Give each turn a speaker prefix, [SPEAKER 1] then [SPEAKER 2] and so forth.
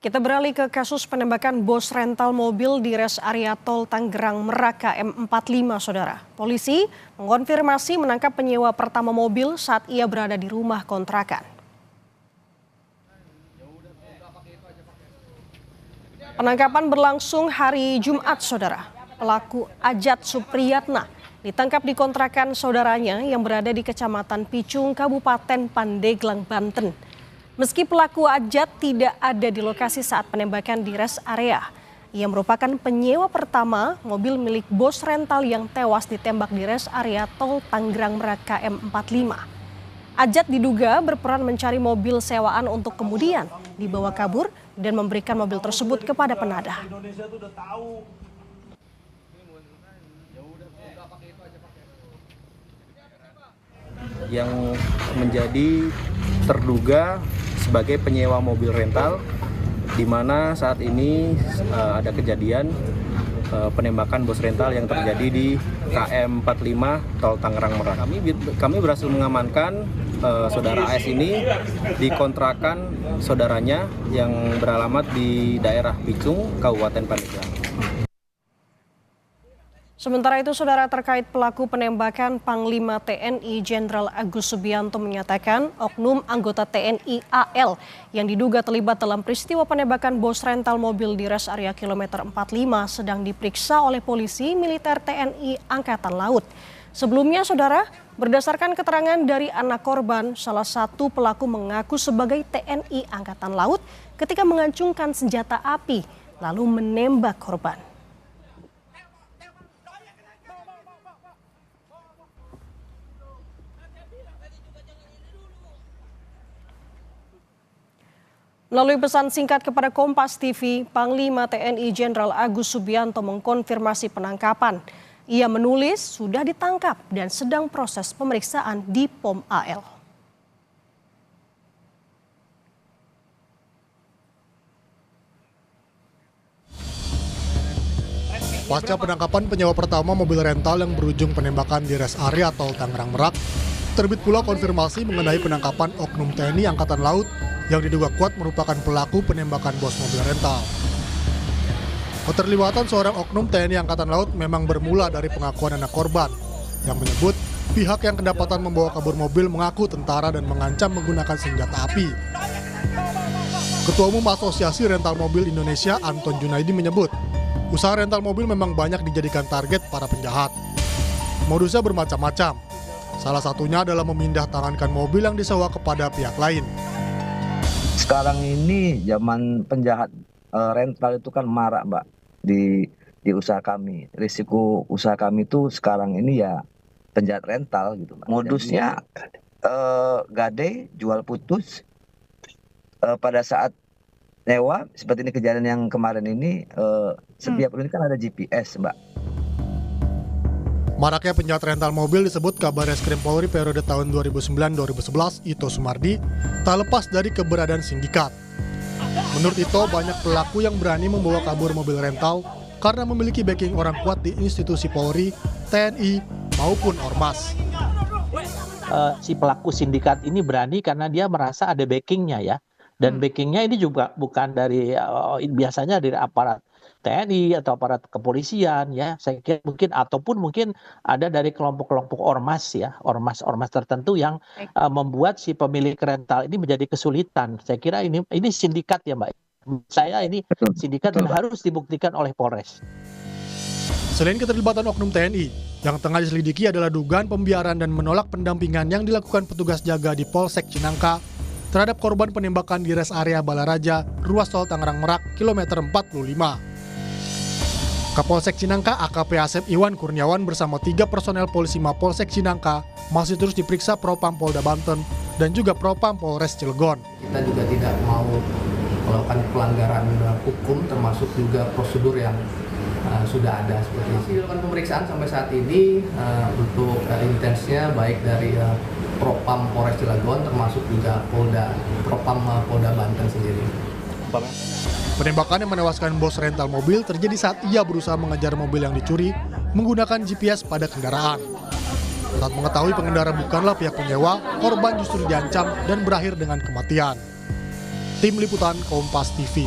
[SPEAKER 1] Kita beralih ke kasus penembakan bos rental mobil di res area tol Tangerang Merak KM45, Saudara. Polisi mengonfirmasi menangkap penyewa pertama mobil saat ia berada di rumah kontrakan. Penangkapan berlangsung hari Jumat, Saudara. Pelaku Ajat Supriyatna ditangkap di kontrakan saudaranya yang berada di Kecamatan Picung, Kabupaten Pandeglang, Banten. Meski pelaku Ajat tidak ada di lokasi saat penembakan di res area, ia merupakan penyewa pertama mobil milik bos rental yang tewas ditembak di res area tol Tangerang Merak KM45. Ajat diduga berperan mencari mobil sewaan untuk kemudian dibawa kabur dan memberikan mobil tersebut kepada penadah.
[SPEAKER 2] Yang menjadi terduga sebagai penyewa mobil rental, di mana saat ini ada kejadian penembakan bos rental yang terjadi di KM45 Tol Tangerang Merak. Kami berhasil mengamankan saudara AS ini di kontrakan saudaranya yang beralamat di daerah Picung, Kabupaten Pandeglang.
[SPEAKER 1] Sementara itu, Saudara, terkait pelaku penembakan Panglima TNI Jenderal Agus Subianto menyatakan oknum anggota TNI AL yang diduga terlibat dalam peristiwa penembakan bos rental mobil di res area kilometer 45 sedang diperiksa oleh polisi militer TNI Angkatan Laut. Sebelumnya, Saudara, berdasarkan keterangan dari anak korban, salah satu pelaku mengaku sebagai TNI Angkatan Laut ketika mengacungkan senjata api lalu menembak korban. Melalui pesan singkat kepada Kompas TV, Panglima TNI Jenderal Agus Subianto mengkonfirmasi penangkapan. Ia menulis sudah ditangkap dan sedang proses pemeriksaan di POM AL.
[SPEAKER 3] Pasca penangkapan penyewa pertama mobil rental yang berujung penembakan di res area tol Tangerang Merak, terbit pula konfirmasi mengenai penangkapan oknum TNI Angkatan Laut yang diduga kuat merupakan pelaku penembakan bos mobil rental. Keterlibatan seorang oknum TNI Angkatan Laut memang bermula dari pengakuan anak korban yang menyebut pihak yang kedapatan membawa kabur mobil mengaku tentara dan mengancam menggunakan senjata api. Ketua Umum Asosiasi Rental Mobil Indonesia Anton Junaidi menyebut usaha rental mobil memang banyak dijadikan target para penjahat. Modusnya bermacam-macam. Salah satunya adalah memindah tangankan mobil yang disewa kepada pihak lain.
[SPEAKER 4] Sekarang ini zaman penjahat rental itu kan marak, Mbak, di usaha kami. Risiko usaha kami itu sekarang ini ya penjahat rental gitu, Mbak. Modusnya gade, jual putus. Pada saat nyewa seperti ini kejadian yang kemarin ini, setiap ini kan ada GPS, Mbak.
[SPEAKER 3] Maraknya penjahat rental mobil disebut Kabarreskrim Polri periode tahun 2009-2011 Ito Sumardi tak lepas dari keberadaan sindikat. Menurut Ito, banyak pelaku yang berani membawa kabur mobil rental karena memiliki backing orang kuat di institusi Polri, TNI, maupun Ormas.
[SPEAKER 5] Si pelaku sindikat ini berani karena dia merasa ada backingnya ya. Dan backingnya ini juga bukan dari biasanya dari aparat TNI atau aparat kepolisian ya, saya kira mungkin ataupun mungkin ada dari kelompok-kelompok ormas ya, ormas tertentu yang membuat si pemilik rental ini menjadi kesulitan. Saya kira ini sindikat ya, Mbak. Saya ini sindikat dan harus dibuktikan oleh Polres.
[SPEAKER 3] Selain keterlibatan oknum TNI, yang tengah diselidiki adalah dugaan pembiaran dan menolak pendampingan yang dilakukan petugas jaga di Polsek Cinangka terhadap korban penembakan di res area Balaraja, ruas tol Tangerang Merak, kilometer 45. Kapolsek Cinangka AKP Asep Iwan Kurniawan bersama 3 personel polisi Mapolsek Cinangka masih terus diperiksa Propam Polda Banten dan juga Propam Polres Cilegon.
[SPEAKER 6] Kita juga tidak mau melakukan pelanggaran hukum termasuk juga prosedur yang sudah ada seperti itu. Dilakukan pemeriksaan sampai saat ini untuk intensnya baik dari Propam Polres Cilegon termasuk juga Propam Polda Banten sendiri.
[SPEAKER 3] Penembakan yang menewaskan bos rental mobil terjadi saat ia berusaha mengejar mobil yang dicuri menggunakan GPS pada kendaraan. Saat mengetahui pengendara bukanlah pihak penyewa, korban justru diancam dan berakhir dengan kematian. Tim Liputan Kompas TV.